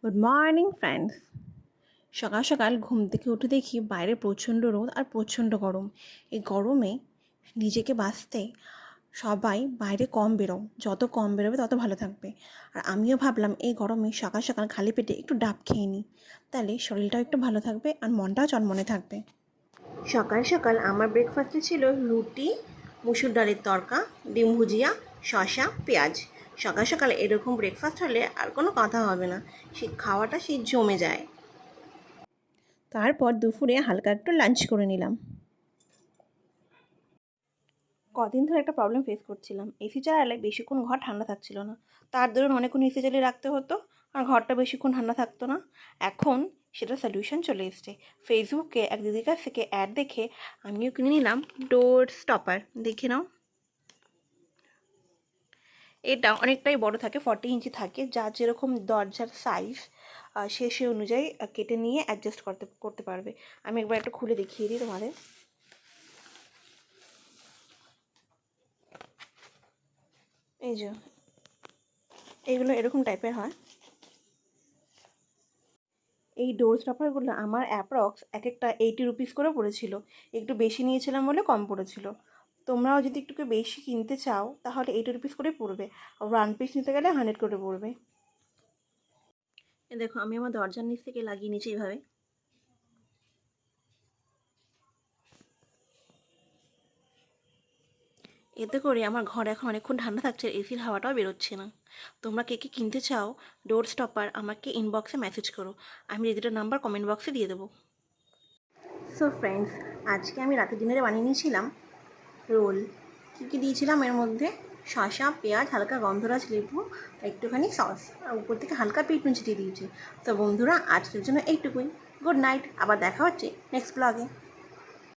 Good morning friends. সকাল সকাল ঘুম থেকে উঠে দেখি বাইরে প্রচণ্ড রোদ আর প্রচণ্ড গরম। এই গরমে নিজেকে বাঁচতে সবাই বাইরে কম বেরো, যত কম বেরোবে তত ভালো থাকবে। আর আমিও ভাবলাম এই গরমে সকাল সকাল খালি পেটে একটু ডাব খেয়ে নিই, তাহলে শরীরটাও একটু ভালো থাকবে আর মনটাও চনমনে থাকবে। সকাল সকাল আমার ব্রেকফাস্টে ছিল রুটি, মুসুর ডালের তরকা, ডিম ভুজিয়া, শসা, পেঁয়াজ। সকাল সকাল এরকম ব্রেকফাস্ট হলে আর কোনো কথা হবে না, সেই খাওয়াটা সেই জমে যায়। তারপর দুপুরে হালকা একটু লাঞ্চ করে নিলাম। কদিন ধরে একটা প্রবলেম ফেস করছিলাম, এসি চালালে বেশিক্ষণ ঘর ঠান্ডা থাকছিল না। তার দরুন অনেকক্ষণ এসি চালিয়ে রাখতে হতো আর ঘরটা বেশিক্ষণ ঠান্ডা থাকতো না। এখন সেটা সলিউশন চলে এসছে। ফেসবুকে এক দিদির কাছ থেকে অ্যাড দেখে আমিও কিনে নিলাম ডোর স্টপার। দেখে নাও, এটা অনেকটাই বড় থাকে, 40 ইঞ্চি থাকে, যার যেরকম দরজার সাইজ সে অনুযায়ী কেটে নিয়ে অ্যাডজাস্ট করতে পারবে। আমি একবার একটু খুলে দেখিয়ে দিই তোমাদের। এই যে এইগুলো এরকম টাইপের হয়। এই ডোর স্টপারগুলো আমার অ্যাপ্রক্স এক একটা 80 রুপিস করে পড়েছিল। একটু বেশি নিয়েছিলাম বলে কম পড়েছিল। তোমরাও যদি একটু বেশি কিনতে চাও তাহলে 80 রুপিস করে পড়বে, আর 1 পিস নিতে গেলে 100 করে পড়বে। দেখো আমি আমার দরজার নিচ থেকে লাগিয়ে নিয়েছি এইভাবে। এতে করে আমার ঘর এখন অনেকক্ষণ ঠান্ডা থাকছে, এসির হাওয়াটাও বেরোচ্ছে না। তোমরা কে কে কিনতে চাও ডোর স্টপার আমাকে ইনবক্সে মেসেজ করো, আমি দিদিটার নাম্বার কমেন্ট বক্সে দিয়ে দেবো। সো ফ্রেন্ডস, আজকে আমি রাতের ডিনারে বানিয়ে নিয়েছিলাম রোল। কী কী দিয়েছিলাম এর মধ্যে? শসা, পেঁয়াজ, হালকা গন্ধরাজ লেবু, একটুখানি সস, আর উপর থেকে হালকা পিঠ নুন ছিটিয়ে দিয়েছি। তো বন্ধুরা, আজকের জন্য এইটুকুই। গুড নাইট, আবার দেখা হচ্ছে নেক্সট ব্লগে।